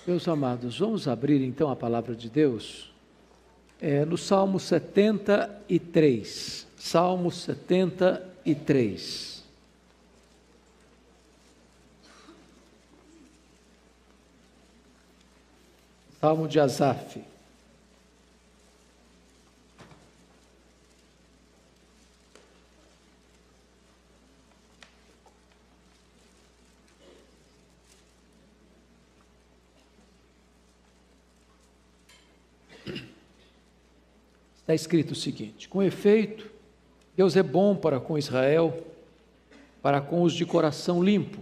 Meus amados, vamos abrir então a palavra de Deus no Salmo 73. Salmo 73. Salmo de Asaf. Está escrito o seguinte: com efeito, Deus é bom para com Israel, para com os de coração limpo.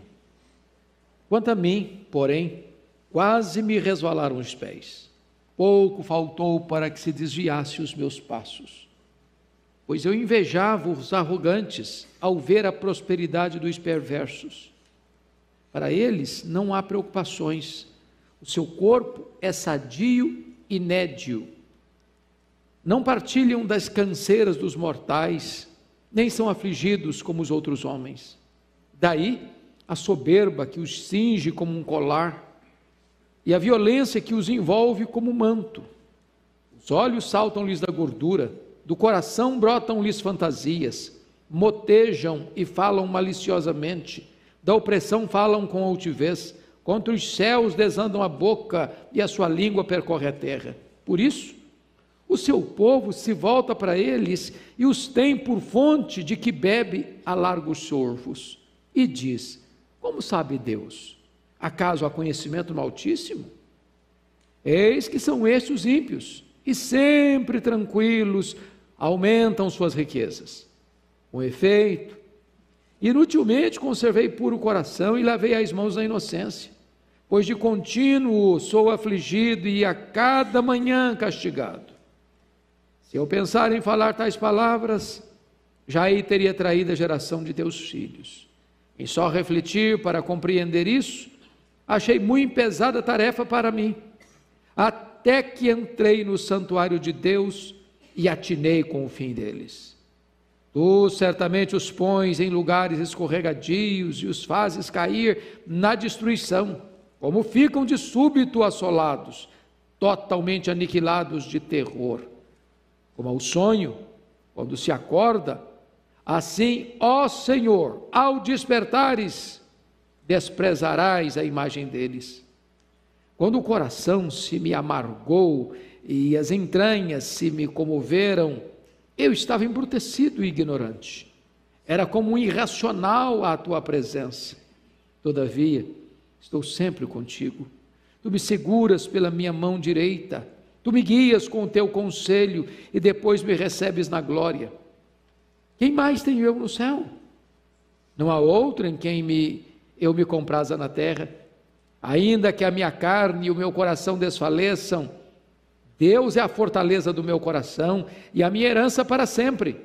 Quanto a mim, porém, quase me resvalaram os pés. Pouco faltou para que se desviasse os meus passos. Pois eu invejava os arrogantes ao ver a prosperidade dos perversos. Para eles não há preocupações. O seu corpo é sadio e nédio. Não partilham das canseiras dos mortais, nem são afligidos como os outros homens. Daí a soberba que os cinge como um colar, e a violência que os envolve como um manto. Os olhos saltam-lhes da gordura, do coração brotam-lhes fantasias, motejam e falam maliciosamente, da opressão falam com altivez, contra os céus desandam a boca e a sua língua percorre a terra. Por isso, o seu povo se volta para eles e os tem por fonte de que bebe a largos sorvos. E diz: como sabe Deus? Acaso há conhecimento no Altíssimo? Eis que são estes os ímpios, e sempre tranquilos aumentam suas riquezas. Com efeito, inutilmente conservei puro o coração e lavei as mãos na inocência, pois de contínuo sou afligido e a cada manhã castigado. Se eu pensar em falar tais palavras, já aí teria traído a geração de teus filhos. Em só refletir para compreender isso, achei muito pesada tarefa para mim, até que entrei no santuário de Deus e atinei com o fim deles. Tu certamente os pões em lugares escorregadios e os fazes cair na destruição, como ficam de súbito assolados, totalmente aniquilados de terror. Como ao sonho, quando se acorda, assim, ó Senhor, ao despertares, desprezarás a imagem deles. Quando o coração se me amargou e as entranhas se me comoveram, eu estava embrutecido e ignorante. Era como um irracional à tua presença. Todavia, estou sempre contigo. Tu me seguras pela minha mão direita. Tu me guias com o teu conselho e depois me recebes na glória. Quem mais tenho eu no céu? Não há outro em quem eu me compraza na terra. Ainda que a minha carne e o meu coração desfaleçam, Deus é a fortaleza do meu coração e a minha herança para sempre.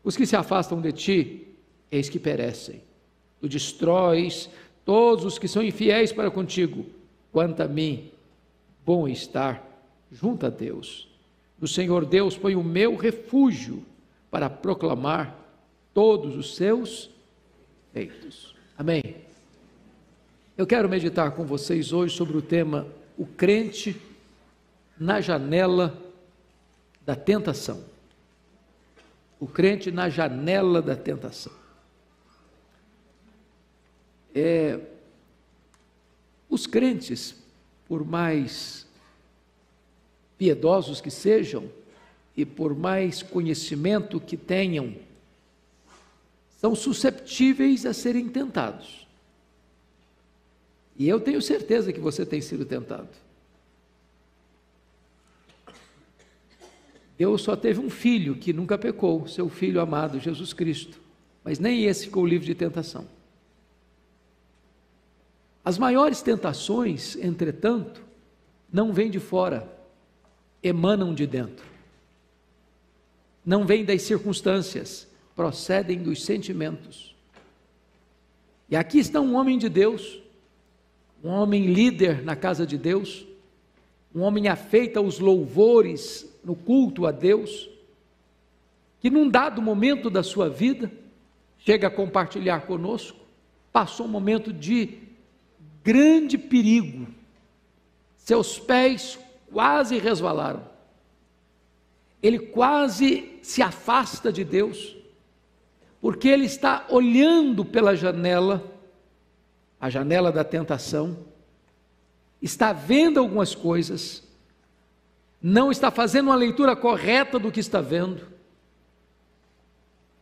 Os que se afastam de ti, eis que perecem. Tu destróis todos os que são infiéis para contigo. Quanto a mim, bom estar junto a Deus. No Senhor Deus põe o meu refúgio para proclamar todos os seus feitos. Amém. Eu quero meditar com vocês hoje sobre o tema: o crente na janela da tentação. O crente na janela da tentação. Os crentes, por mais piedosos que sejam e por mais conhecimento que tenham, são susceptíveis a serem tentados. E eu tenho certeza que você tem sido tentado. Deus só teve um filho que nunca pecou, seu filho amado, Jesus Cristo, mas nem esse ficou livre de tentação. As maiores tentações, entretanto, não vêm de fora, emanam de dentro. Não vêm das circunstâncias, procedem dos sentimentos. E aqui está um homem de Deus, um homem líder na casa de Deus, um homem afeito aos louvores no culto a Deus, que num dado momento da sua vida, chega a compartilhar conosco, passou um momento de grande perigo, seus pés quase resvalaram. Ele quase se afasta de Deus, porque ele está olhando pela janela, a janela da tentação, está vendo algumas coisas, não está fazendo uma leitura correta do que está vendo,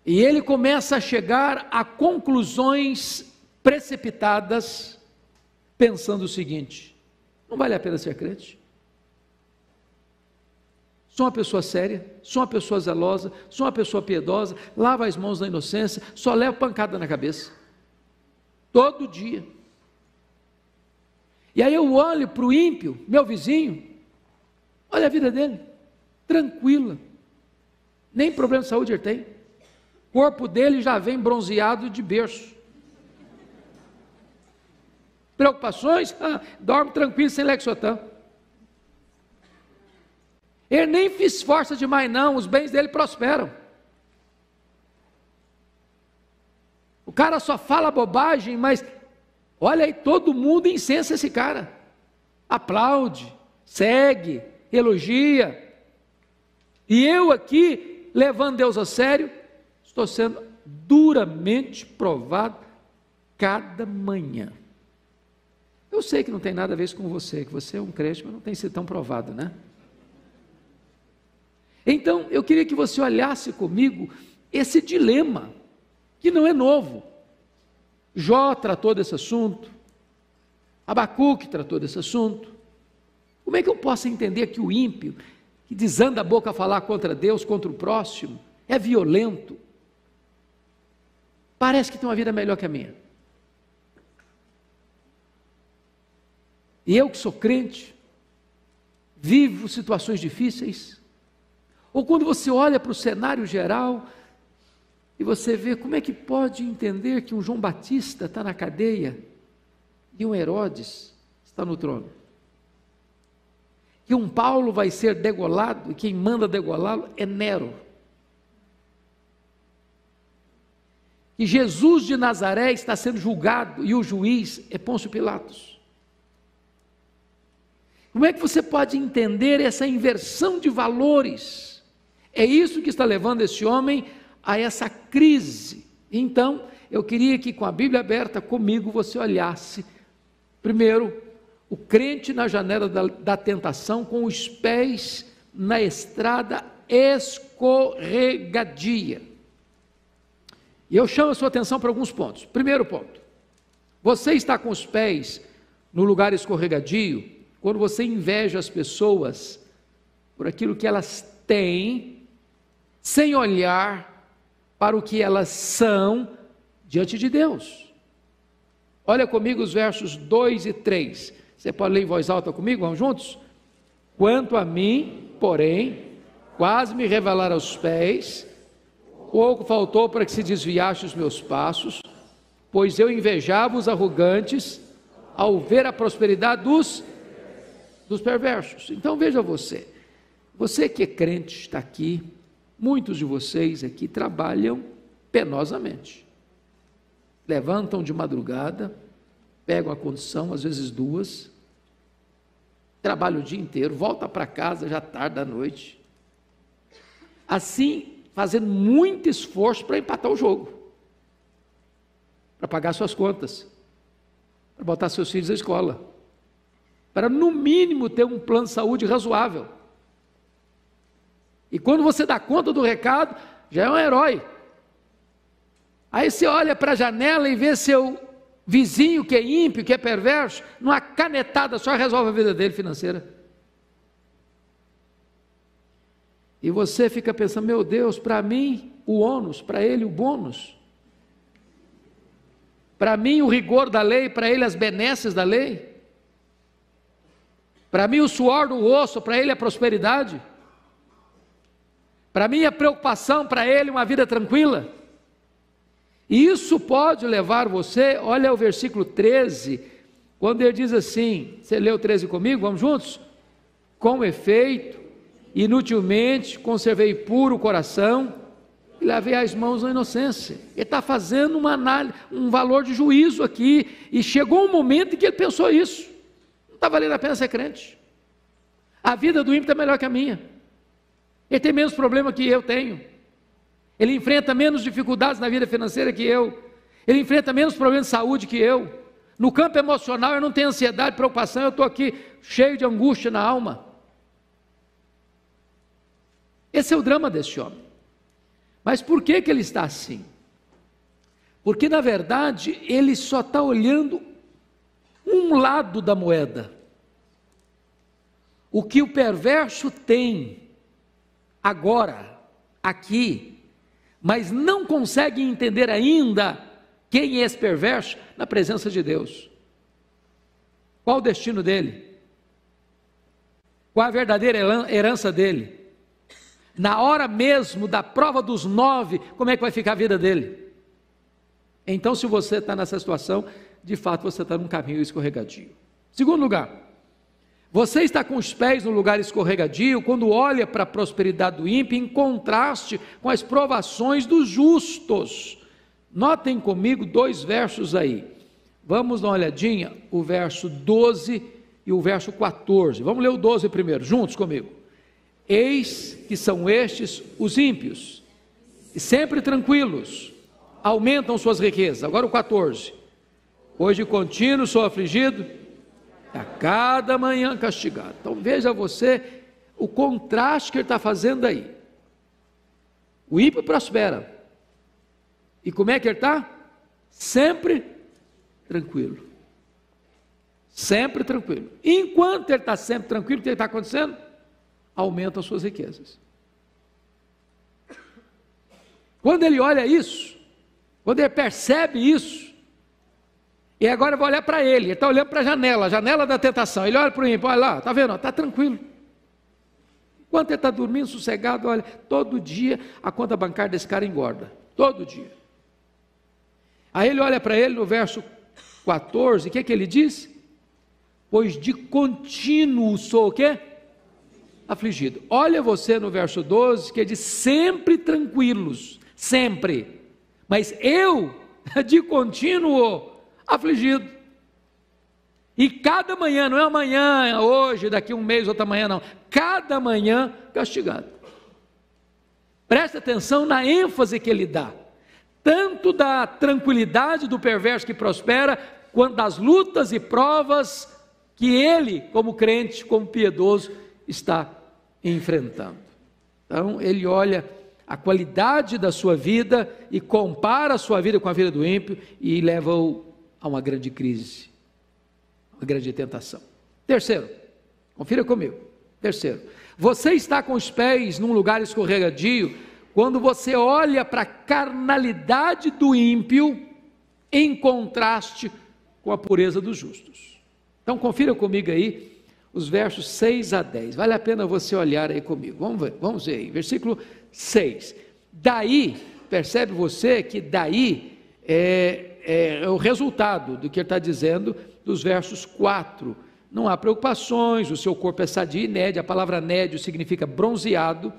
e ele começa a chegar a conclusões precipitadas, pensando o seguinte: não vale a pena ser crente? Sou uma pessoa séria, sou uma pessoa zelosa, sou uma pessoa piedosa, lavo as mãos na inocência, só levo pancada na cabeça, todo dia. E aí eu olho para o ímpio, meu vizinho, olha a vida dele, tranquila, nem problema de saúde ele tem, o corpo dele já vem bronzeado de berço. Preocupações? Dorme tranquilo, sem Lexotan. Ele nem se esforça demais não, os bens dele prosperam. O cara só fala bobagem, mas olha aí, todo mundo incensa esse cara, aplaude, segue, elogia, e eu aqui, levando Deus a sério, estou sendo duramente provado cada manhã. Eu sei que não tem nada a ver isso com você, que você é um crente, mas não tem sido tão provado, né? Então, eu queria que você olhasse comigo esse dilema, que não é novo. Jó tratou desse assunto, Abacuque tratou desse assunto. Como é que eu posso entender que o ímpio, que desanda a boca a falar contra Deus, contra o próximo, é violento? Parece que tem uma vida melhor que a minha. E eu que sou crente, vivo situações difíceis. Ou quando você olha para o cenário geral e você vê como é que pode entender que um João Batista está na cadeia e um Herodes está no trono. Que um Paulo vai ser degolado e quem manda degolá-lo é Nero. Que Jesus de Nazaré está sendo julgado e o juiz é Pôncio Pilatos. Como é que você pode entender essa inversão de valores? É isso que está levando esse homem a essa crise. Então, eu queria que com a Bíblia aberta comigo você olhasse, primeiro, o crente na janela da tentação com os pés na estrada escorregadia. E eu chamo a sua atenção para alguns pontos. Primeiro ponto, você está com os pés no lugar escorregadio quando você inveja as pessoas por aquilo que elas têm, sem olhar para o que elas são diante de Deus. Olha comigo os versos 2 e 3. Você pode ler em voz alta comigo? Vamos juntos? Quanto a mim, porém, quase me revelaram aos pés, pouco faltou para que se desviasse os meus passos, pois eu invejava os arrogantes ao ver a prosperidade dos perversos. Então veja você que é crente está aqui, muitos de vocês aqui trabalham penosamente, levantam de madrugada, pegam a condução, às vezes 2, trabalham o dia inteiro, voltam para casa já tarde da noite, assim, fazendo muito esforço para empatar o jogo, para pagar suas contas, para botar seus filhos na escola, para no mínimo ter um plano de saúde razoável. E quando você dá conta do recado, já é um herói. Aí você olha para a janela e vê seu vizinho que é ímpio, que é perverso, numa canetada só resolve a vida dele financeira. E você fica pensando, meu Deus, para mim o ônus, para ele o bônus. Para mim o rigor da lei, para ele as benesses da lei. Para mim o suor do osso, para ele a prosperidade. Para mim a preocupação, para ele uma vida tranquila. E isso pode levar você, olha o versículo 13, quando ele diz assim, você leu o 13 comigo, vamos juntos? Com efeito, inutilmente conservei puro o coração e lavei as mãos na inocência. Ele está fazendo uma análise, um valor de juízo aqui, e chegou um momento em que ele pensou isso. está valendo a pena ser crente. A vida do ímpio está melhor que a minha. Ele tem menos problema que eu tenho. Ele enfrenta menos dificuldades na vida financeira que eu. Ele enfrenta menos problemas de saúde que eu. No campo emocional eu não tenho ansiedade, preocupação, eu estou aqui cheio de angústia na alma. Esse é o drama deste homem. Mas por que ele está assim? Porque na verdade ele só está olhando um lado da moeda. O que o perverso tem agora, aqui, mas não consegue entender ainda quem é esse perverso na presença de Deus. Qual o destino dele? Qual a verdadeira herança dele? Na hora mesmo da prova dos 9, como é que vai ficar a vida dele? Então, se você está nessa situação, de fato você está num caminho escorregadio. Segundo lugar, você está com os pés no lugar escorregadio quando olha para a prosperidade do ímpio em contraste com as provações dos justos. Notem comigo 2 versos aí. Vamos dar uma olhadinha, o verso 12 e o verso 14. Vamos ler o 12 primeiro, juntos comigo. Eis que são estes os ímpios, e sempre tranquilos, aumentam suas riquezas. Agora o 14. Pois de contínuo sou afligido, a cada manhã castigado. Então veja você o contraste que ele está fazendo aí. O ímpio prospera. E como é que ele está? Sempre tranquilo. Sempre tranquilo. Enquanto ele está sempre tranquilo, o que está acontecendo? Aumentam as suas riquezas. Quando ele olha isso, quando ele percebe isso, e agora eu vou olhar para ele está olhando para a janela da tentação, ele olha para o ímpio, olha lá, está vendo, está tranquilo. Enquanto ele está dormindo sossegado, olha, todo dia a conta bancária desse cara engorda, todo dia. Aí ele olha para ele no verso 14, o que é que ele diz? Pois de contínuo sou o quê? Afligido. Olha você no verso 12, que ele diz sempre tranquilos, sempre, mas eu de contínuo afligido. E cada manhã, não é amanhã, hoje, daqui um mês, outra manhã, não, cada manhã castigado. Preste atenção na ênfase que ele dá, tanto da tranquilidade do perverso que prospera, quanto das lutas e provas que ele, como crente, como piedoso, está enfrentando. Então ele olha a qualidade da sua vida e compara a sua vida com a vida do ímpio e leva-o a uma grande crise, uma grande tentação. Terceiro, confira comigo. Terceiro, você está com os pés num lugar escorregadio quando você olha para a carnalidade do ímpio em contraste com a pureza dos justos. Então confira comigo aí os versos 6 a 10, vale a pena você olhar aí comigo, vamos ver aí, versículo 6, daí, percebe você que daí é o resultado do que ele está dizendo dos versos 4, não há preocupações, o seu corpo é sadio e nédio, a palavra nédio significa bronzeado,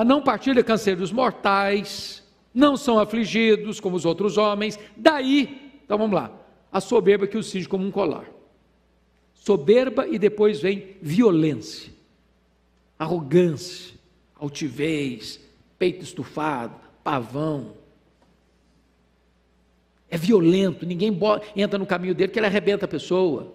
não partilha canseiro dos mortais, não são afligidos como os outros homens, daí, então vamos lá, a soberba que os cinge como um colar. Soberba e depois vem violência, arrogância, altivez, peito estufado, pavão. É violento, ninguém entra no caminho dele que ele arrebenta a pessoa.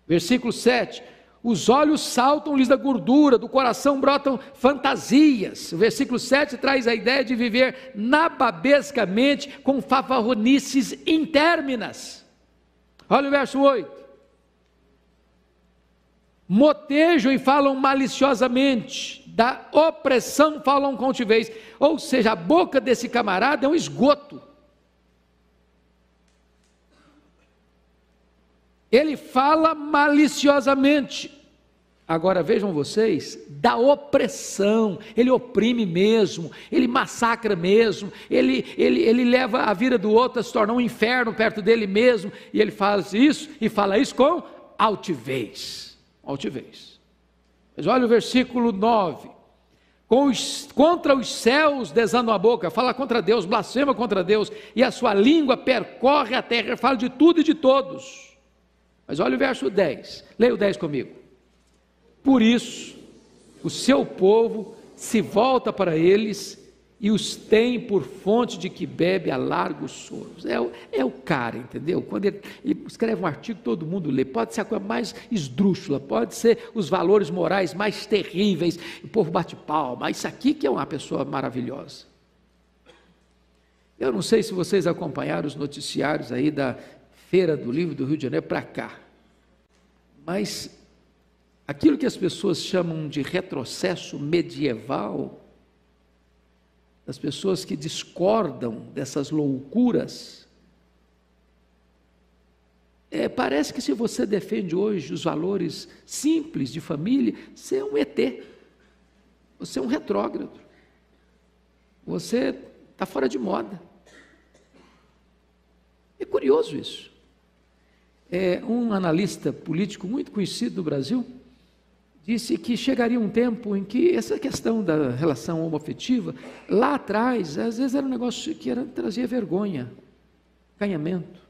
Versículo 7, os olhos saltam-lhes da gordura, do coração brotam fantasias. O versículo 7 traz a ideia de viver nababescamente com fanfarronices intérminas. Olha o verso 8. Motejam e falam maliciosamente, da opressão falam com altivez, ou seja, a boca desse camarada é um esgoto. Ele fala maliciosamente. Agora vejam vocês, da opressão, ele oprime mesmo, ele massacra mesmo, ele leva a vida do outro a se tornar um inferno perto dele mesmo, e ele faz isso, e fala isso com altivez. Altivez. Mas olha o versículo 9, contra os céus desanda a boca, fala contra Deus, blasfema contra Deus, e a sua língua percorre a terra, fala de tudo e de todos. Mas olha o verso 10, leia o 10 comigo. Por isso, o seu povo se volta para eles e os tem por fonte de que bebe a largos soros. É o cara, entendeu? Quando ele escreve um artigo, todo mundo lê. Pode ser a coisa mais esdrúxula, pode ser os valores morais mais terríveis, o povo bate palma. Isso aqui que é uma pessoa maravilhosa. Eu não sei se vocês acompanharam os noticiários aí da Feira do Livro do Rio de Janeiro para cá, mas aquilo que as pessoas chamam de retrocesso medieval, das pessoas que discordam dessas loucuras, parece que se você defende hoje os valores simples de família, você é um ET, você é um retrógrado, você está fora de moda. É curioso isso. Um analista político muito conhecido no Brasil disse que chegaria um tempo em que essa questão da relação homoafetiva, lá atrás, às vezes era um negócio que trazia vergonha, acanhamento.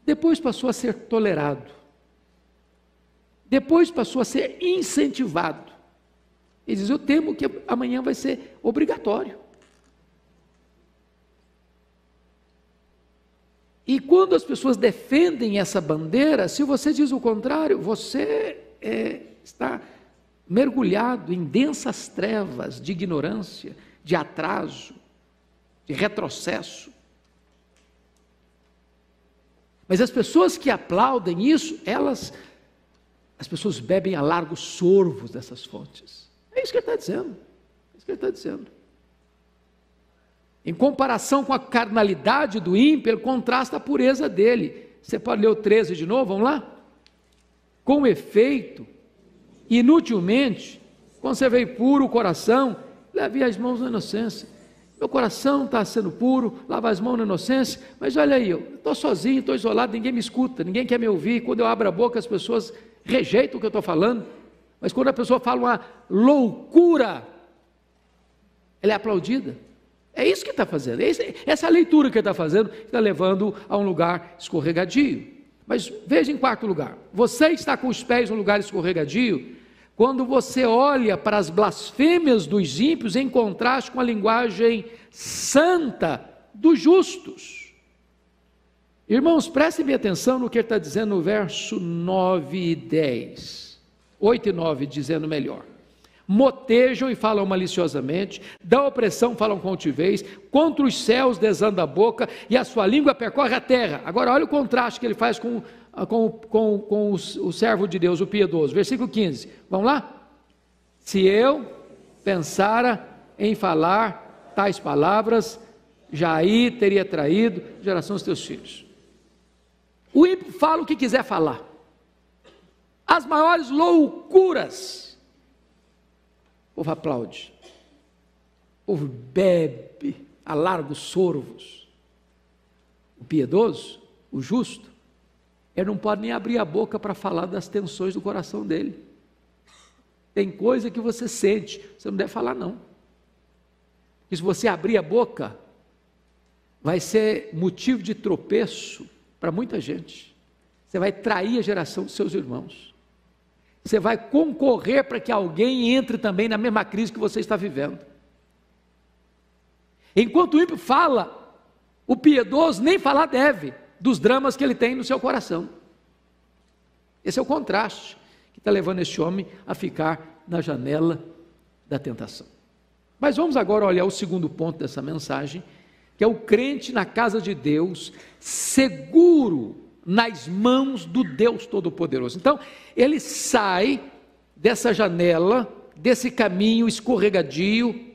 Depois passou a ser tolerado. Depois passou a ser incentivado. Ele diz, eu temo que amanhã vai ser obrigatório. E quando as pessoas defendem essa bandeira, se você diz o contrário, você está mergulhado em densas trevas de ignorância, de atraso, de retrocesso. Mas as pessoas que aplaudem isso, as pessoas bebem a largos sorvos dessas fontes. É isso que ele está dizendo. É isso que ele está dizendo. Em comparação com a carnalidade do ímpio, ele contrasta a pureza dele. Você pode ler o 13 de novo, vamos lá? Com efeito, inutilmente, quando você veio puro o coração, lave as mãos na inocência. Meu coração está sendo puro, lava as mãos na inocência, mas olha aí, eu estou sozinho, estou isolado, ninguém me escuta, ninguém quer me ouvir. Quando eu abro a boca, as pessoas rejeitam o que eu estou falando, mas quando a pessoa fala uma loucura, ela é aplaudida. É isso que está fazendo, essa leitura que ele está fazendo, está levando a um lugar escorregadio. Mas veja em quarto lugar, você está com os pés no lugar escorregadio, quando você olha para as blasfêmias dos ímpios em contraste com a linguagem santa dos justos. Irmãos, prestem atenção no que ele está dizendo no verso 9 e 10, 8 e 9 dizendo melhor. Motejam e falam maliciosamente, da opressão falam com altivez, contra os céus desanda a boca e a sua língua percorre a terra. Agora olha o contraste que ele faz com o servo de Deus, o piedoso, versículo 15, vamos lá? Se eu pensara em falar tais palavras, já aí teria traído a geração dos teus filhos. O ímpio fala o que quiser falar, as maiores loucuras. O povo aplaude, o povo bebe a largos sorvos. O piedoso, o justo, ele não pode nem abrir a boca para falar das tensões do coração dele. Tem coisa que você sente, você não deve falar não. Porque se você abrir a boca, vai ser motivo de tropeço para muita gente. Você vai trair a geração dos seus irmãos. Você vai concorrer para que alguém entre também na mesma crise que você está vivendo. Enquanto o ímpio fala, o piedoso nem falar deve dos dramas que ele tem no seu coração. Esse é o contraste que está levando este homem a ficar na janela da tentação. Mas vamos agora olhar o segundo ponto dessa mensagem, que é o crente na casa de Deus, seguro nas mãos do Deus Todo-Poderoso. Então, ele sai dessa janela, desse caminho escorregadio,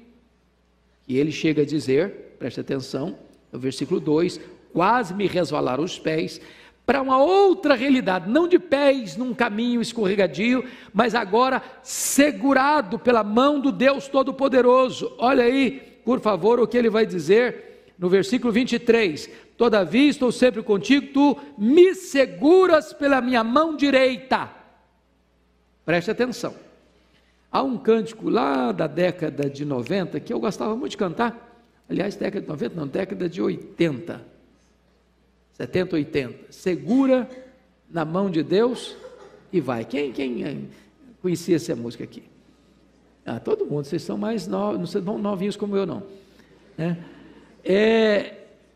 e ele chega a dizer, preste atenção, no versículo 2, quase me resvalaram os pés, para uma outra realidade, não de pés num caminho escorregadio, mas agora segurado pela mão do Deus Todo-Poderoso. Olha aí, por favor, o que ele vai dizer no versículo 23, todavia estou sempre contigo, tu me seguras pela minha mão direita. Preste atenção, há um cântico lá da década de 90, que eu gostava muito de cantar, aliás, década de 90 não, década de 80, 70, 80, segura na mão de Deus e vai. Quem conhecia essa música aqui? Todo mundo, vocês são mais novos, não são novinhos como eu não.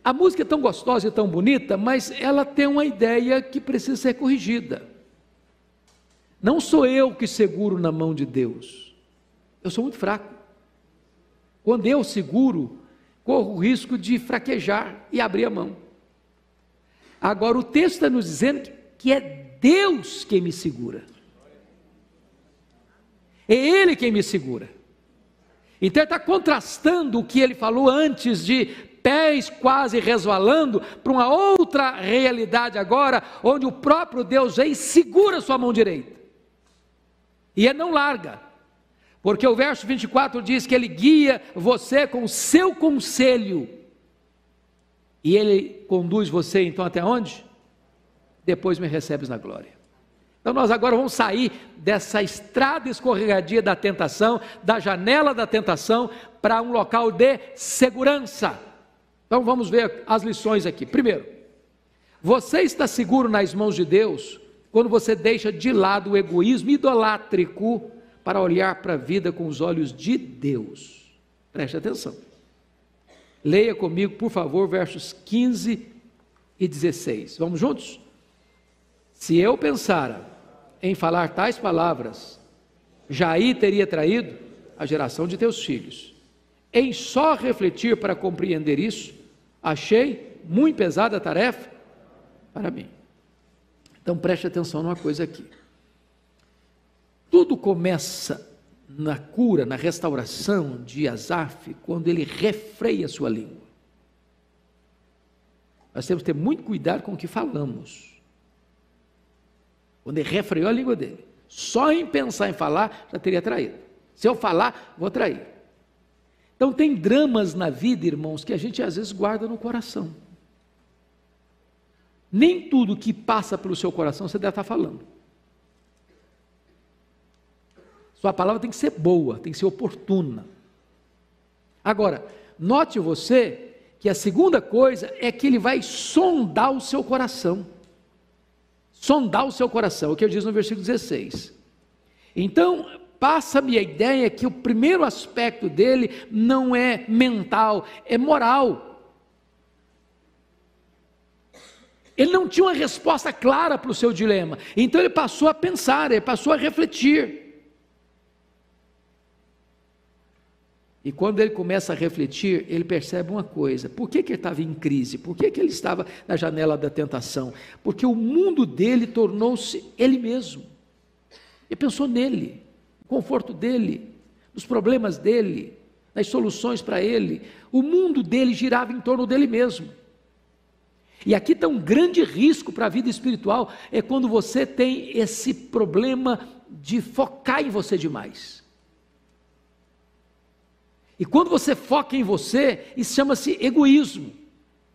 A música é tão gostosa e tão bonita, mas ela tem uma ideia que precisa ser corrigida. Não sou eu que seguro na mão de Deus, eu sou muito fraco. Quando eu seguro, corro o risco de fraquejar e abrir a mão. Agora o texto está nos dizendo que é Deus quem me segura, é Ele quem me segura. Então ele está contrastando o que ele falou antes de pés quase resvalando, para uma outra realidade agora, onde o próprio Deus vem e segura sua mão direita, e ele não larga, porque o verso 24 diz que ele guia você com o seu conselho, e ele conduz você então até onde? Depois me recebes na glória. Então nós agora vamos sair dessa estrada escorregadia da tentação, da janela da tentação, para um local de segurança. Então vamos ver as lições aqui. Primeiro, você está seguro nas mãos de Deus quando você deixa de lado o egoísmo idolátrico para olhar para a vida com os olhos de Deus. Preste atenção. Leia comigo, por favor, versos 15 e 16. Vamos juntos? Se eu pensara em falar tais palavras, Jair teria traído a geração de teus filhos. Em só refletir para compreender isso, achei muito pesada a tarefa para mim. Então preste atenção numa coisa aqui. Tudo começa na cura, na restauração de Asaf, quando ele refreia a sua língua. Nós temos que ter muito cuidado com o que falamos. Quando ele refreou a língua dele, só em pensar em falar, já teria traído. Se eu falar, vou trair. Então tem dramas na vida, irmãos, que a gente às vezes guarda no coração. Nem tudo que passa pelo seu coração você deve estar falando. Sua palavra tem que ser boa, tem que ser oportuna. Agora, note você que a segunda coisa é que ele vai sondar o seu coração. Sondar o seu coração, é o que eu diz no versículo 16. Então, passa-me a ideia que o primeiro aspecto dele não é mental, é moral. Ele não tinha uma resposta clara para o seu dilema, então ele passou a pensar, ele passou a refletir. E quando ele começa a refletir, ele percebe uma coisa: por que ele estava em crise? Por que ele estava na janela da tentação? Porque o mundo dele tornou-se ele mesmo. Ele pensou nele, no conforto dele, nos problemas dele, nas soluções para ele. O mundo dele girava em torno dele mesmo. E aqui está um grande risco para a vida espiritual, é quando você tem esse problema de focar em você demais. E quando você foca em você, isso chama-se egoísmo,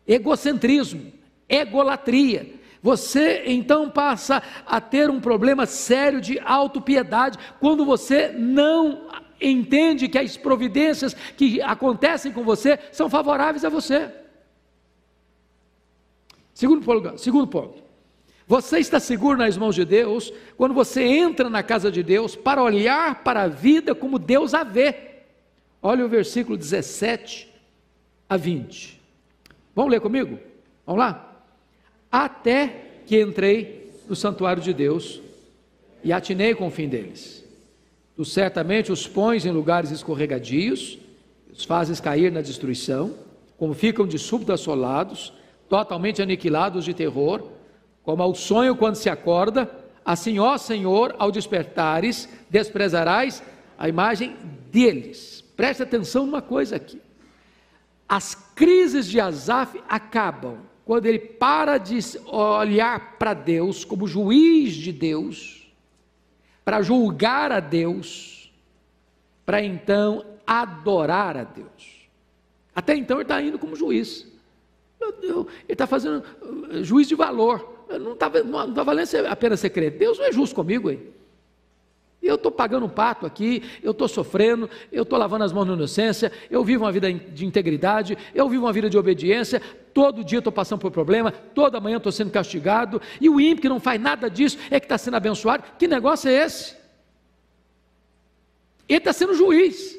egocentrismo, egolatria. Você então passa a ter um problema sério de autopiedade, quando você não entende que as providências que acontecem com você são favoráveis a você. Segundo ponto, você está seguro nas mãos de Deus quando você entra na casa de Deus para olhar para a vida como Deus a vê. Olha o versículo 17 a 20. Vamos ler comigo? Vamos lá? Até que entrei no santuário de Deus e atinei com o fim deles. Tu certamente os pões em lugares escorregadios, os fazes cair na destruição, como ficam de súbito assolados, totalmente aniquilados de terror, como ao sonho quando se acorda, assim, ó Senhor, ao despertares, desprezarás a imagem deles. Preste atenção numa coisa aqui. As crises de Asaf acabam quando ele para de olhar para Deus como juiz de Deus, para julgar a Deus, para então adorar a Deus. Até então ele está indo como juiz. Ele está fazendo juiz de valor. Não está valendo apenas ser crente. Deus não é justo comigo, hein? Eu estou pagando um pato aqui, eu estou sofrendo, eu estou lavando as mãos na inocência, eu vivo uma vida de integridade, eu vivo uma vida de obediência, todo dia estou passando por problema, toda manhã estou sendo castigado, e o ímpio que não faz nada disso é que está sendo abençoado. Que negócio é esse? Ele está sendo juiz.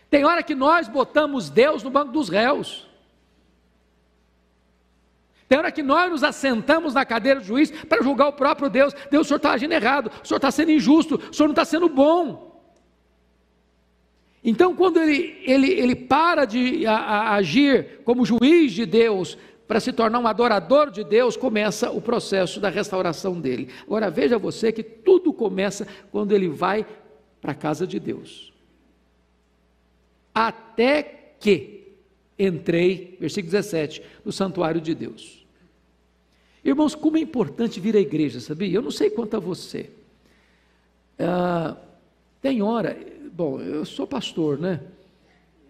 Tem hora que nós botamos Deus no banco dos réus. Tem hora que nós nos assentamos na cadeira do juiz para julgar o próprio Deus. Deus, o Senhor está agindo errado, o Senhor está sendo injusto, o Senhor não está sendo bom. Então, quando ele para de agir como juiz de Deus, para se tornar um adorador de Deus, começa o processo da restauração dele. Agora, veja você que tudo começa quando ele vai para a casa de Deus. Até que entrei, versículo 17, no santuário de Deus. Irmãos, como é importante vir à igreja, sabia? Eu não sei quanto a você. Tem hora, bom, eu sou pastor, né?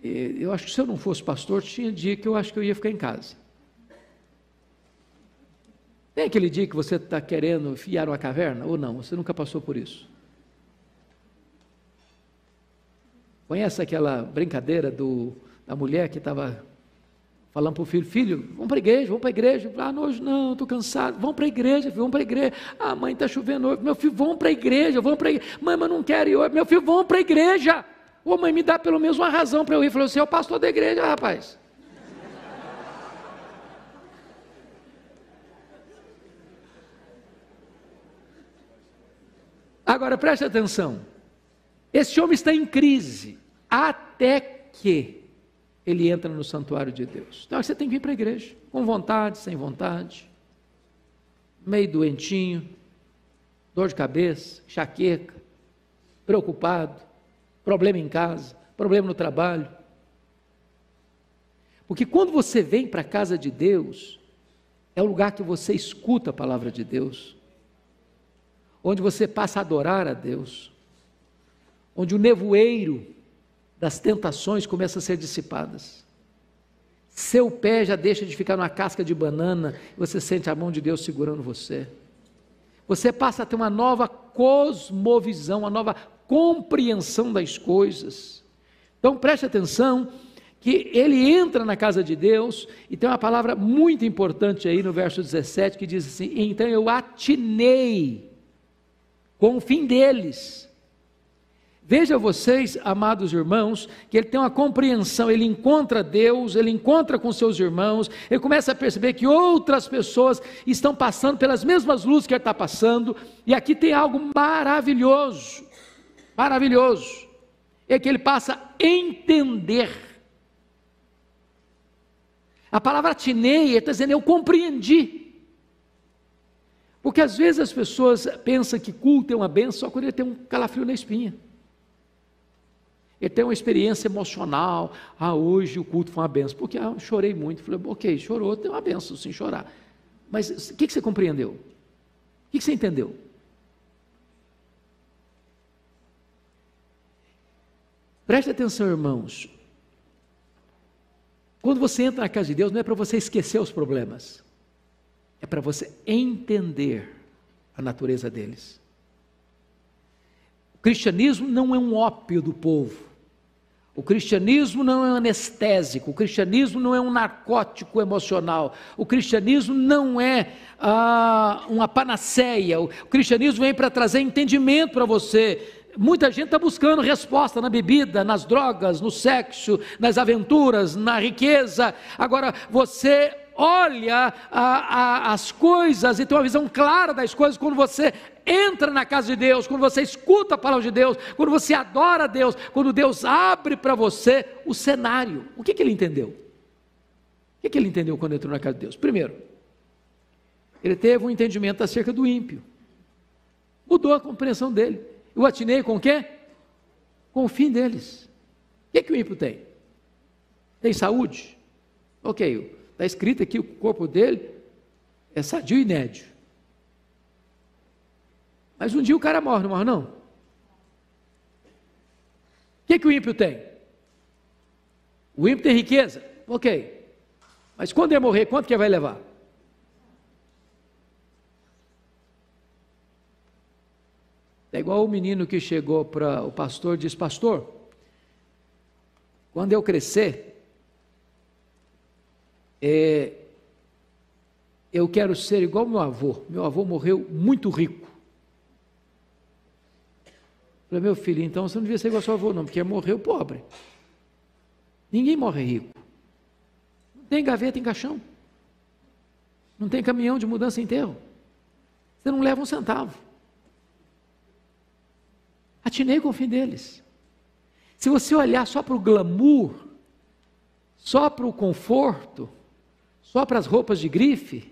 Eu acho que se eu não fosse pastor, tinha dia que eu acho que eu ia ficar em casa. Tem aquele dia que você está querendo enfiar uma caverna, ou não? Você nunca passou por isso? Conhece aquela brincadeira da mulher que estava falando para o filho: filho, vamos para a igreja, vamos para a igreja. Ah, hoje não, estou cansado. Vamos para a igreja, filho, vamos para a igreja. Ah, mãe, está chovendo hoje. Meu filho, vamos para a igreja, vamos para a igreja. Mãe, mas não quero ir hoje. Meu filho, vamos para a igreja. Ô mãe, me dá pelo menos uma razão para eu ir. Falou: você é o pastor da igreja, rapaz. Agora, preste atenção. Esse homem está em crise, até que ele entra no santuário de Deus. Então você tem que vir para a igreja, com vontade, sem vontade, meio doentinho, dor de cabeça, enxaqueca, preocupado, problema em casa, problema no trabalho. Porque quando você vem para a casa de Deus, é o lugar que você escuta a palavra de Deus, onde você passa a adorar a Deus, onde o nevoeiro das tentações começa a ser dissipadas. Seu pé já deixa de ficar numa casca de banana, e você sente a mão de Deus segurando você. Você passa a ter uma nova cosmovisão, uma nova compreensão das coisas. Então preste atenção, que ele entra na casa de Deus, e tem uma palavra muito importante aí no verso 17, que diz assim: então eu atinei com o fim deles. Veja vocês, amados irmãos, que ele tem uma compreensão, ele encontra Deus, ele encontra com seus irmãos, ele começa a perceber que outras pessoas estão passando pelas mesmas luzes que ele está passando, e aqui tem algo maravilhoso, maravilhoso, é que ele passa a entender. A palavra atinei, ele está dizendo, eu compreendi. Porque às vezes as pessoas pensam que culto é uma bênção só quando ele tem um calafrio na espinha. Ele tem uma experiência emocional. Ah, hoje o culto foi uma benção. Porque eu chorei muito. Falei, ok, chorou, tem uma benção sem chorar. Mas o que você compreendeu? O que você entendeu? Preste atenção, irmãos. Quando você entra na casa de Deus, não é para você esquecer os problemas. É para você entender a natureza deles. O cristianismo não é um ópio do povo. O cristianismo não é um anestésico, o cristianismo não é um narcótico emocional, o cristianismo não é uma panaceia, o cristianismo vem para trazer entendimento para você. Muita gente está buscando resposta na bebida, nas drogas, no sexo, nas aventuras, na riqueza. Agora você olha as coisas e tem uma visão clara das coisas quando você entra na casa de Deus, quando você escuta a palavra de Deus, quando você adora a Deus, quando Deus abre para você o cenário. O que ele entendeu? O que ele entendeu quando entrou na casa de Deus? Primeiro, ele teve um entendimento acerca do ímpio, mudou a compreensão dele. Eu atinei com o quê? Com o fim deles. O que o ímpio tem? Tem saúde? Ok, está escrito aqui, o corpo dele é sadio e nédio. Mas um dia o cara morre, não morre não? O que o ímpio tem? O ímpio tem riqueza? Ok. Mas quando ele morrer, quanto que ele vai levar? É igual o menino que chegou para o pastor e disse: pastor, quando eu crescer, eu quero ser igual meu avô morreu muito rico. Eu falei: meu filho, então você não devia ser igual ao seu avô não, porque morreu pobre. Ninguém morre rico. Não tem gaveta em caixão, não tem caminhão de mudança em enterro, você não leva um centavo. Atinei com o fim deles. Se você olhar só para o glamour, só para o conforto, só para as roupas de grife,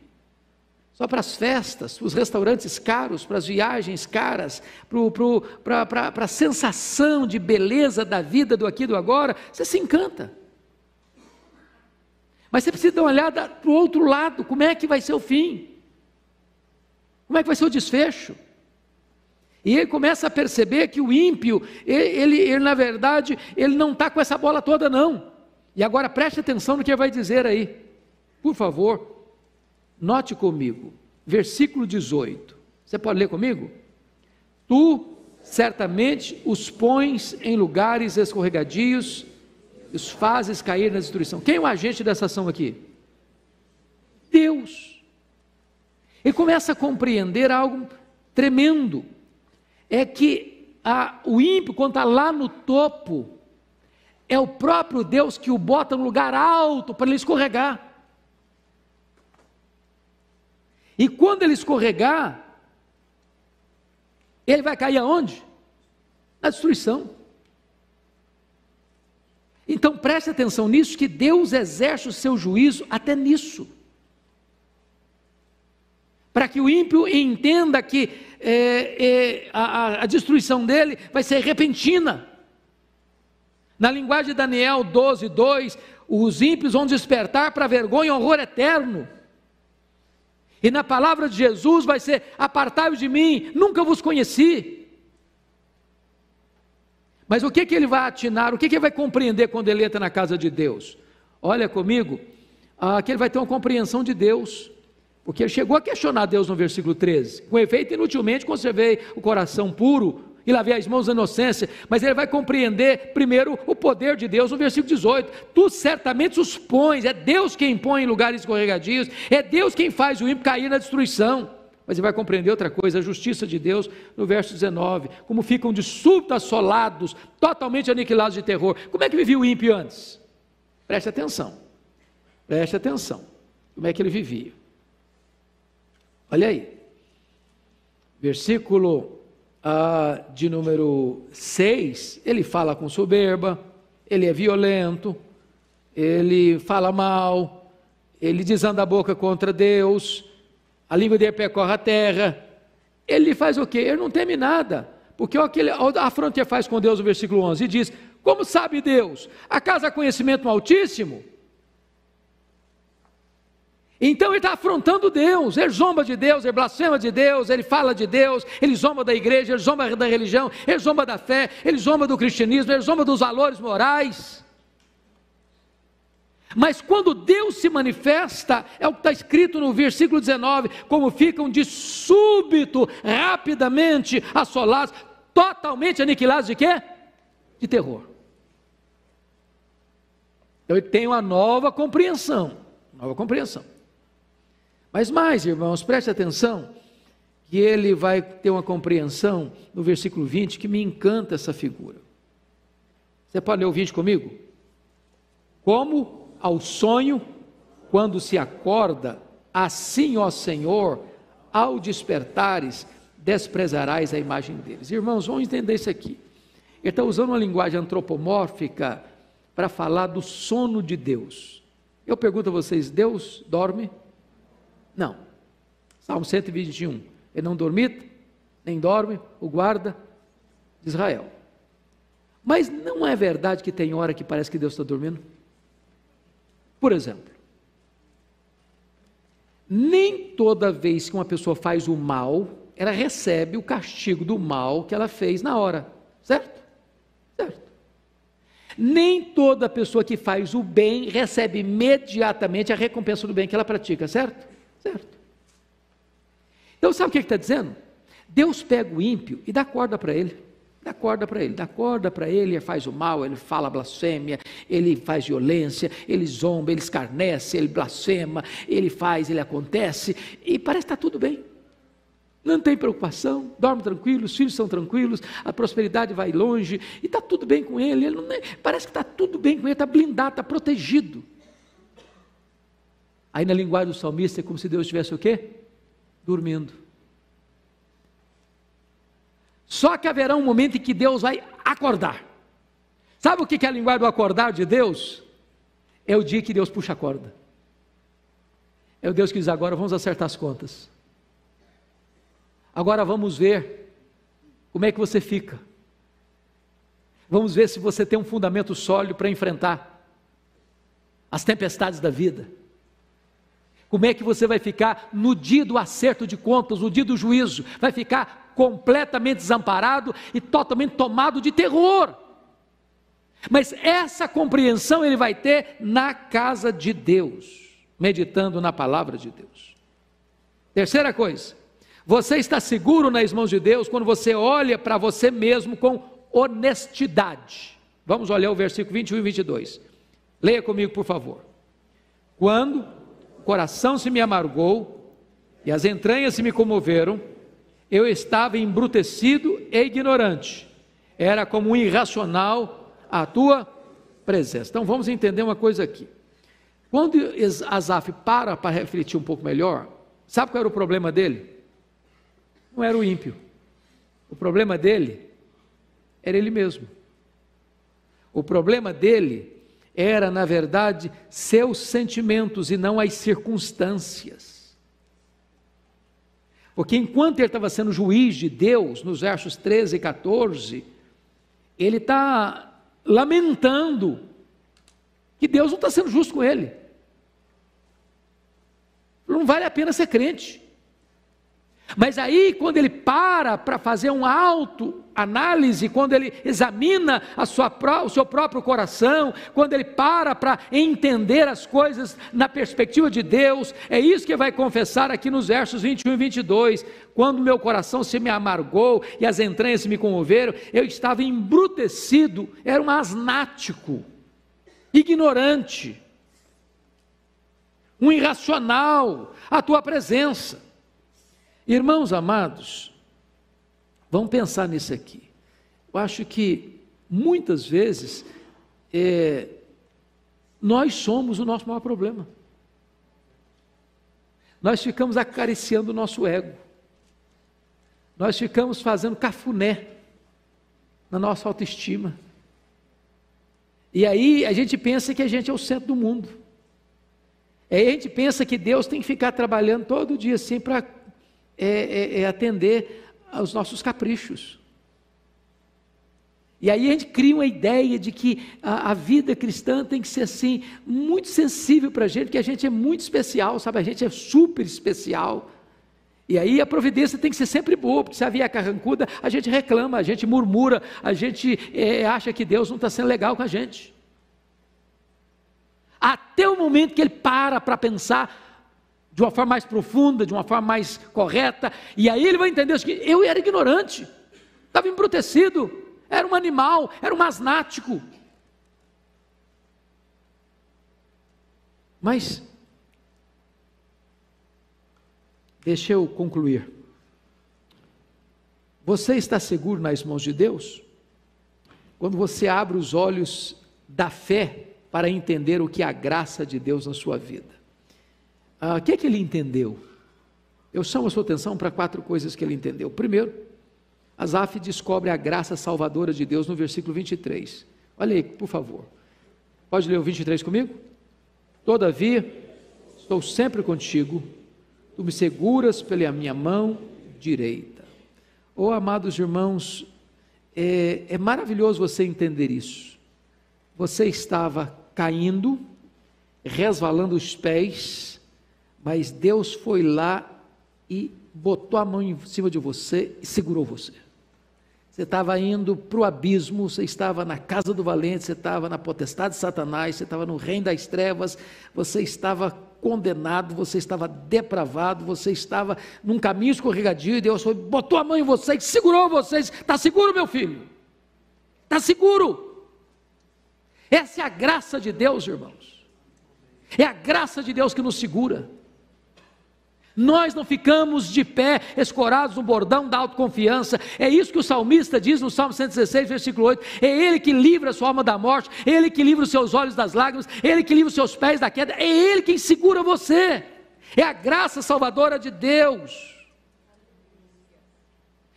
só para as festas, para os restaurantes caros, para as viagens caras, para a sensação de beleza da vida do aqui e do agora, você se encanta. Mas você precisa dar uma olhada para o outro lado, como é que vai ser o fim? Como é que vai ser o desfecho? E ele começa a perceber que o ímpio, ele na verdade, ele não está com essa bola toda não. E agora preste atenção no que ele vai dizer aí. Por favor, note comigo, versículo 18. Você pode ler comigo? Tu certamente os pões em lugares escorregadios, os fazes cair na destruição. Quem é o agente dessa ação aqui? Deus. Ele começa a compreender algo tremendo. É que o ímpio, quando está lá no topo, é o próprio Deus que o bota no lugar alto para ele escorregar. E quando ele escorregar, ele vai cair aonde? Na destruição. Então preste atenção nisso, que Deus exerce o seu juízo até nisso. Para que o ímpio entenda que a destruição dele vai ser repentina. Na linguagem de Daniel 12:2, os ímpios vão despertar para vergonha e horror eterno. E na palavra de Jesus vai ser: apartai-vos de mim, nunca vos conheci. Mas o que ele vai atinar, o que ele vai compreender quando ele entra na casa de Deus? Olha comigo, que ele vai ter uma compreensão de Deus. Porque ele chegou a questionar Deus no versículo 13. Com efeito, inutilmente conservei o coração puro e lavei as mãos da inocência. Mas ele vai compreender primeiro o poder de Deus no versículo 18. Tu certamente os pões, é Deus quem põe em lugares escorregadios, é Deus quem faz o ímpio cair na destruição. Mas ele vai compreender outra coisa, a justiça de Deus no verso 19. Como ficam de súbito assolados, totalmente aniquilados de terror. Como é que vivia o ímpio antes? Preste atenção. Preste atenção. Como é que ele vivia? Olha aí, versículo de número 6, ele fala com soberba, ele é violento, ele fala mal, ele desanda a boca contra Deus, a língua dele percorre a terra. Ele faz o quê? Ele não teme nada, porque olha a afronta que ele faz com Deus no versículo 11, e diz: como sabe Deus? Acaso há conhecimento no Altíssimo? Então ele está afrontando Deus, ele zomba de Deus, ele blasfema de Deus, ele fala de Deus, ele zomba da igreja, ele zomba da religião, ele zomba da fé, ele zomba do cristianismo, ele zomba dos valores morais. Mas quando Deus se manifesta, é o que está escrito no versículo 19, como ficam de súbito, rapidamente assolados, totalmente aniquilados de quê? De terror. Então ele tem uma nova compreensão. Mas mais, irmãos, preste atenção, que ele vai ter uma compreensão no versículo 20, que me encanta essa figura. Você pode ler o 20 comigo? Como ao sonho, quando se acorda, assim, ó Senhor, ao despertares, desprezarás a imagem deles. Irmãos, vamos entender isso aqui. Ele está usando uma linguagem antropomórfica para falar do sono de Deus. Eu pergunto a vocês, Deus dorme? Não. Salmo 121, ele não dormita, nem dorme, o guarda de Israel. Mas não é verdade que tem hora que parece que Deus está dormindo? Por exemplo, nem toda vez que uma pessoa faz o mal, ela recebe o castigo do mal que ela fez na hora, certo? Certo. Nem toda pessoa que faz o bem recebe imediatamente a recompensa do bem que ela pratica, certo? Certo. Então sabe o que ele está dizendo? Deus pega o ímpio e dá corda para ele. Dá corda para ele, ele faz o mal, ele fala blasfêmia, ele faz violência, ele zomba, ele escarnece, ele blasfema, ele faz, ele acontece, e parece que está tudo bem. Não tem preocupação, dorme tranquilo, os filhos são tranquilos, a prosperidade vai longe, e está tudo bem com ele, parece que está tudo bem com ele, está blindado, está protegido. Aí na linguagem do salmista é como se Deus estivesse o quê? Dormindo. Só que haverá um momento em que Deus vai acordar. Sabe o que é a linguagem do acordar de Deus? É o dia que Deus puxa a corda. É o Deus que diz: agora vamos acertar as contas. Agora vamos ver como é que você fica. Vamos ver se você tem um fundamento sólido para enfrentar as tempestades da vida. Como é que você vai ficar no dia do acerto de contas, no dia do juízo? Vai ficar completamente desamparado e totalmente tomado de terror. Mas essa compreensão ele vai ter na casa de Deus, meditando na palavra de Deus. Terceira coisa, você está seguro nas mãos de Deus quando você olha para você mesmo com honestidade. Vamos olhar o versículo 21 e 22. Leia comigo, por favor. Quando o coração se me amargou e as entranhas se me comoveram, eu estava embrutecido e ignorante, era como um irracional à tua presença. Então vamos entender uma coisa aqui. Quando Asaf para refletir um pouco melhor, sabe qual era o problema dele? Não era o ímpio, o problema dele era ele mesmo. O problema dele era, na verdade, seus sentimentos e não as circunstâncias. Porque enquanto ele estava sendo juiz de Deus, nos versos 13 e 14, ele está lamentando que Deus não está sendo justo com ele. Não vale a pena ser crente. Mas aí, quando ele para fazer uma autoanálise, quando ele examina o seu próprio coração, quando ele para entender as coisas na perspectiva de Deus, é isso que vai confessar aqui nos versos 21 e 22, quando meu coração se me amargou e as entranhas se me comoveram, eu estava embrutecido, era um asnático, ignorante, um irracional à tua presença. Irmãos amados, vamos pensar nisso aqui. Eu acho que muitas vezes nós somos o nosso maior problema. Nós ficamos acariciando o nosso ego. Nós ficamos fazendo cafuné na nossa autoestima. E aí a gente pensa que a gente é o centro do mundo. Aí a gente pensa que Deus tem que ficar trabalhando todo dia assim para atender aos nossos caprichos. E aí a gente cria uma ideia de que a vida cristã tem que ser assim, muito sensível para a gente, que a gente é muito especial, sabe? A gente é super especial. E aí a providência tem que ser sempre boa, porque se a vier carrancuda, a gente reclama, a gente murmura, a gente acha que Deus não está sendo legal com a gente. Até o momento que ele para pensar de uma forma mais profunda, de uma forma mais correta, e aí ele vai entender que eu era ignorante, estava embrutecido, era um animal, era um asnático. Mas, deixa eu concluir. Você está seguro nas mãos de Deus? Quando você abre os olhos da fé para entender o que é a graça de Deus na sua vida. O que é que ele entendeu? Eu chamo a sua atenção para 4 coisas que ele entendeu. Primeiro, Asaf descobre a graça salvadora de Deus no versículo 23. Olha aí, por favor. Pode ler o 23 comigo? Todavia, estou sempre contigo, tu me seguras pela minha mão direita. Oh, amados irmãos, é maravilhoso você entender isso. Você estava caindo, resvalando os pés, mas Deus foi lá e botou a mão em cima de você e segurou você. Você estava indo para o abismo, você estava na casa do valente, você estava na potestade de Satanás, você estava no reino das trevas, você estava condenado, você estava depravado, você estava num caminho escorregadio, e Deus botou a mão em você e segurou vocês. Está seguro, meu filho? Está seguro? Essa é a graça de Deus, irmãos. É a graça de Deus que nos segura. Nós não ficamos de pé, escorados no bordão da autoconfiança. É isso que o salmista diz no Salmo 116, versículo 8. É Ele que livra a sua alma da morte, é Ele que livra os seus olhos das lágrimas, é Ele que livra os seus pés da queda, é Ele quem segura você. É a graça salvadora de Deus.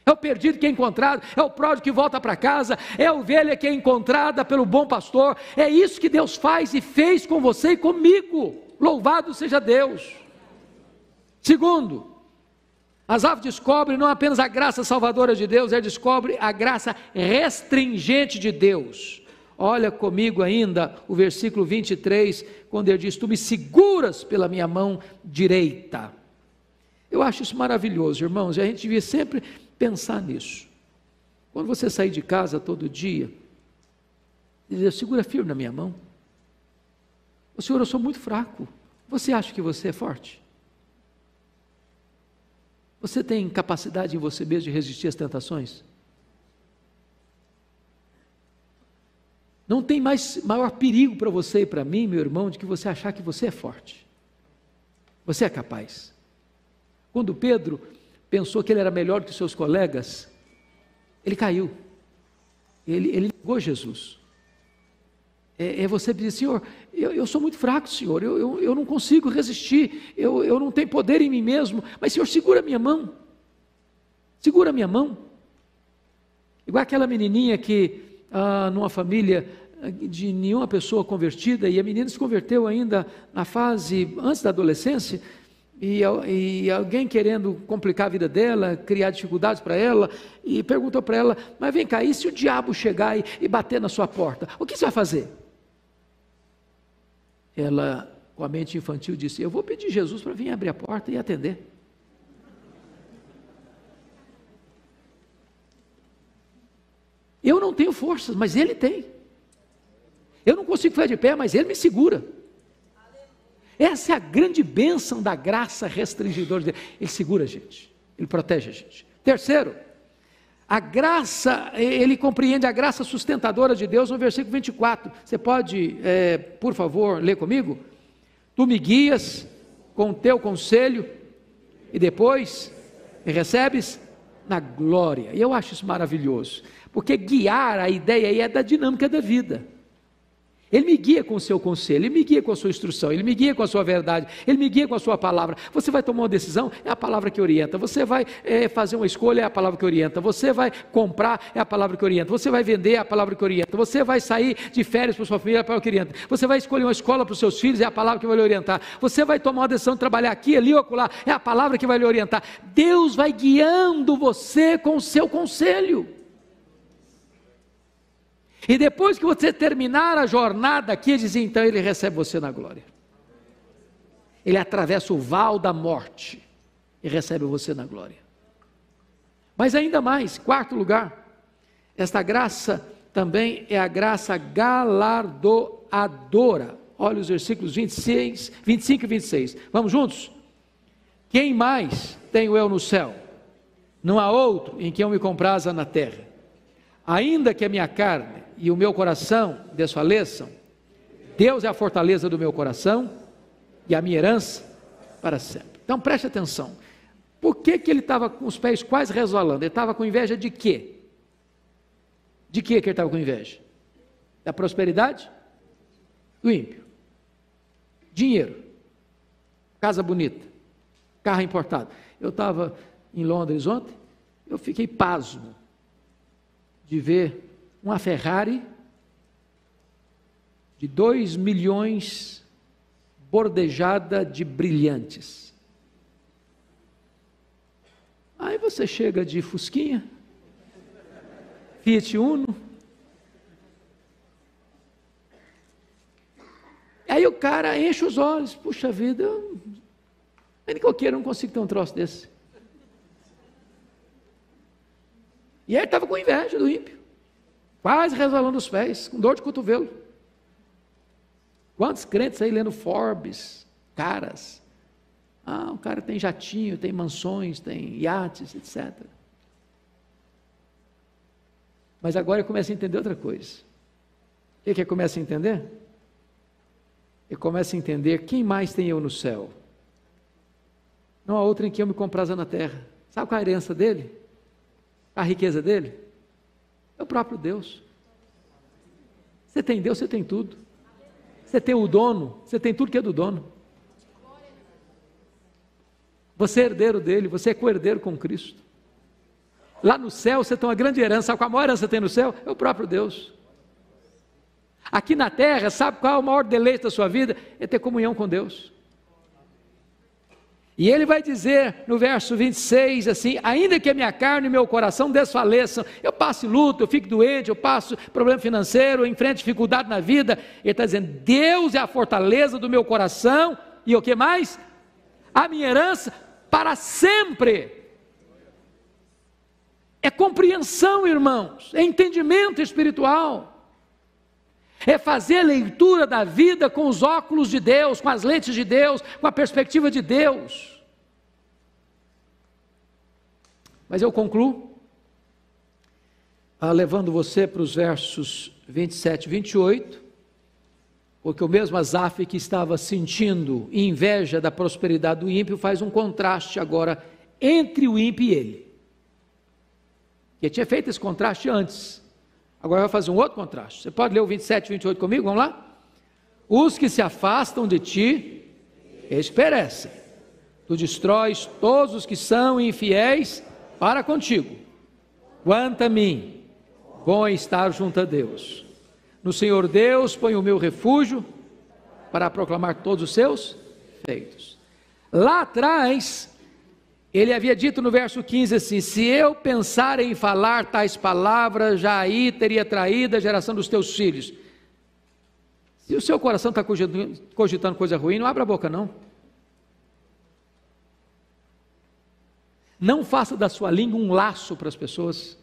É o perdido que é encontrado, é o pródigo que volta para casa, é a ovelha que é encontrada pelo bom pastor. É isso que Deus faz e fez com você e comigo. Louvado seja Deus. Segundo, Asaf descobre não apenas a graça salvadora de Deus, ele descobre a graça restringente de Deus. Olha comigo ainda o versículo 23, quando ele diz: tu me seguras pela minha mão direita. Eu acho isso maravilhoso, irmãos, e a gente devia sempre pensar nisso. Quando você sair de casa todo dia, dizer: segura firme na minha mão. O Senhor, eu sou muito fraco. Você acha que você é forte? Você tem capacidade em você mesmo de resistir às tentações? Não tem maior perigo para você e para mim, meu irmão, de que você achar que você é forte. Você é capaz. Quando Pedro pensou que ele era melhor que os seus colegas, ele caiu. Ele negou Jesus. É você dizer: Senhor, eu sou muito fraco, Senhor, eu não consigo resistir, eu não tenho poder em mim mesmo, mas Senhor, segura a minha mão, segura a minha mão. Igual aquela menininha que, numa família de nenhuma pessoa convertida, e a menina se converteu ainda na fase antes da adolescência, e alguém querendo complicar a vida dela, criar dificuldades para ela, e perguntou para ela: mas vem cá, e se o diabo chegar e bater na sua porta, o que você vai fazer? Ela, com a mente infantil, disse: eu vou pedir Jesus para vir abrir a porta e atender. Eu não tenho forças, mas Ele tem. Eu não consigo ficar de pé, mas Ele me segura. Essa é a grande bênção da graça restringidora de Deus. Ele segura a gente, Ele protege a gente. Terceiro, a graça, ele compreende a graça sustentadora de Deus no versículo 24. Você pode, por favor, ler comigo? Tu me guias com o teu conselho e depois me recebes na glória. E eu acho isso maravilhoso, porque guiar, a ideia aí é da dinâmica da vida. Ele me guia com o seu conselho, Ele me guia com a sua instrução, Ele me guia com a sua verdade, Ele me guia com a sua palavra. Você vai tomar uma decisão, é a palavra que orienta. Você vai fazer uma escolha, é a palavra que orienta. Você vai comprar, é a palavra que orienta. Você vai vender, é a palavra que orienta. Você vai sair de férias para sua família, é a palavra que orienta. Você vai escolher uma escola para os seus filhos, é a palavra que vai lhe orientar. Você vai tomar uma decisão de trabalhar aqui, ali ou acolá, é a palavra que vai lhe orientar. Deus vai guiando você com o seu conselho. E depois que você terminar a jornada aqui, ele diz: então Ele recebe você na glória. Ele atravessa o val da morte e recebe você na glória. Mas ainda mais, quarto lugar, esta graça também é a graça galardoadora. Olha os versículos 25 e 26. Vamos juntos? Quem mais tenho eu no céu? Não há outro em quem eu me compraza na terra. Ainda que a minha carne e o meu coração desfaleçam, Deus é a fortaleza do meu coração e a minha herança para sempre. Então preste atenção. Por que ele estava com os pés quase resvalando? Ele estava com inveja de quê? De que ele estava com inveja? Da prosperidade do ímpio. Dinheiro, casa bonita, carro importado. Eu estava em Londres ontem, eu fiquei pasmo de ver uma Ferrari de 2 milhões bordejada de brilhantes. Aí você chega de Fusquinha, Fiat Uno, aí o cara enche os olhos: puxa vida, nem qualquer não consigo ter um troço desse. E ele estava com inveja do ímpio, quase resvalando os pés, com dor de cotovelo. Quantos crentes aí lendo Forbes, caras. O cara tem jatinho, tem mansões, tem iates, etc. Mas agora ele começa a entender outra coisa. O que ele começa a entender? Ele começa a entender: quem mais tem eu no céu? Não há outro em que eu me compraza na terra. Sabe qual é a herança dele? A riqueza dele? É o próprio Deus. Você tem Deus, você tem tudo. Você tem o dono, você tem tudo que é do dono. Você é herdeiro dele, você é co-herdeiro com Cristo. Lá no céu você tem uma grande herança. Sabe qual a maior herança que você tem no céu? É o próprio Deus. Aqui na terra, sabe qual é o maior deleite da sua vida? É ter comunhão com Deus. E ele vai dizer no verso 26 assim: ainda que a minha carne e meu coração desfaleçam, eu passe luto, eu fico doente, eu passo problema financeiro, eu enfrento dificuldade na vida, ele está dizendo: Deus é a fortaleza do meu coração, e o que mais? A minha herança para sempre. É compreensão, irmãos, é entendimento espiritual, é fazer a leitura da vida com os óculos de Deus, com as lentes de Deus, com a perspectiva de Deus. Mas eu concluo levando você para os versos 27 e 28, porque o mesmo Asaf que estava sentindo inveja da prosperidade do ímpio faz um contraste agora entre o ímpio e ele. Ele tinha feito esse contraste antes, agora vai fazer um outro contraste. Você pode ler o 27 e 28 comigo? Vamos lá? Os que se afastam de ti, eles perecem. Tu destróis todos os que são infiéis para contigo. Quanto a mim, bom é estar junto a Deus. No Senhor Deus ponho o meu refúgio para proclamar todos os seus feitos. Lá atrás, ele havia dito no verso 15 assim: se eu pensar em falar tais palavras, já aí teria traído a geração dos teus filhos. Se o seu coração está cogitando coisa ruim, não abra a boca não. Não faça da sua língua um laço para as pessoas.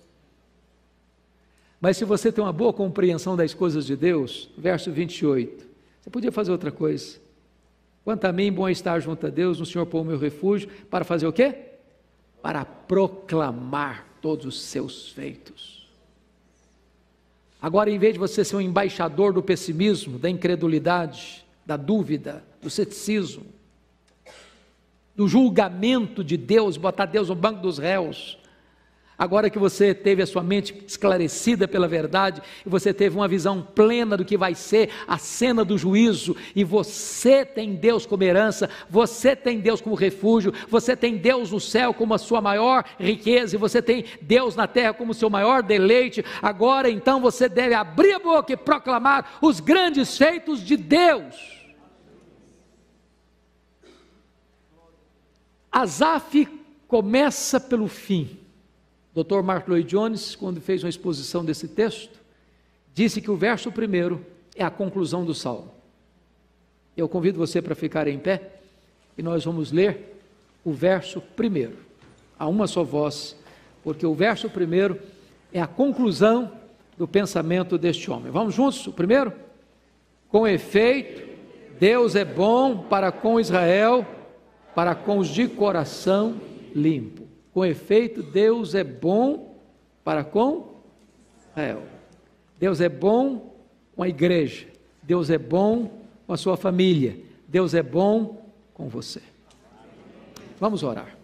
Mas se você tem uma boa compreensão das coisas de Deus, verso 28, você podia fazer outra coisa. Quanto a mim, bom é estar junto a Deus, no Senhor pôr o meu refúgio, para fazer o quê? Para proclamar todos os seus feitos. Agora, em vez de você ser um embaixador do pessimismo, da incredulidade, da dúvida, do ceticismo, do julgamento de Deus, botar Deus no banco dos réus, agora que você teve a sua mente esclarecida pela verdade, e você teve uma visão plena do que vai ser a cena do juízo, e você tem Deus como herança, você tem Deus como refúgio, você tem Deus no céu como a sua maior riqueza, e você tem Deus na terra como o seu maior deleite, agora então você deve abrir a boca e proclamar os grandes feitos de Deus. Asaf começa pelo fim. Dr. Mark Lloyd Jones, quando fez uma exposição desse texto, disse que o verso 1 é a conclusão do salmo. Eu convido você para ficar em pé, e nós vamos ler o verso 1, a uma só voz, porque o verso 1 é a conclusão do pensamento deste homem. Vamos juntos? O primeiro? Com efeito, Deus é bom para com Israel, para com os de coração limpo. Com efeito, Deus é bom para com Israel. Deus é bom com a igreja. Deus é bom com a sua família. Deus é bom com você. Vamos orar.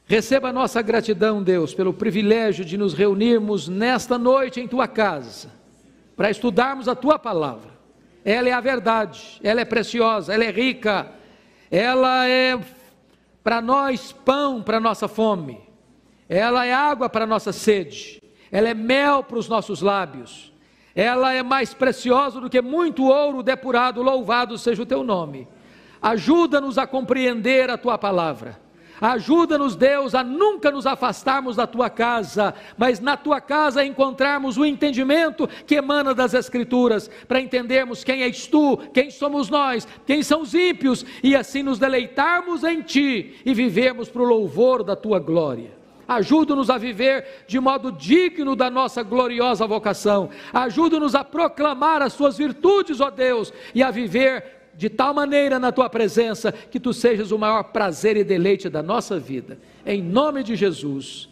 Receba a nossa gratidão, Deus, pelo privilégio de nos reunirmos nesta noite em Tua casa, para estudarmos a Tua palavra. Ela é a verdade, ela é preciosa, ela é rica, ela é para nós pão para nossa fome, ela é água para nossa sede, ela é mel para os nossos lábios, ela é mais preciosa do que muito ouro depurado, louvado seja o Teu nome. Ajuda-nos a compreender a Tua palavra, ajuda-nos, Deus, a nunca nos afastarmos da Tua casa, mas na Tua casa encontrarmos o entendimento que emana das Escrituras, para entendermos quem és Tu, quem somos nós, quem são os ímpios, e assim nos deleitarmos em Ti, e vivermos para o louvor da Tua glória. Ajuda-nos a viver de modo digno da nossa gloriosa vocação, ajuda-nos a proclamar as Suas virtudes, ó Deus, e a viver de tal maneira na tua presença, que tu sejas o maior prazer e deleite da nossa vida. Em nome de Jesus.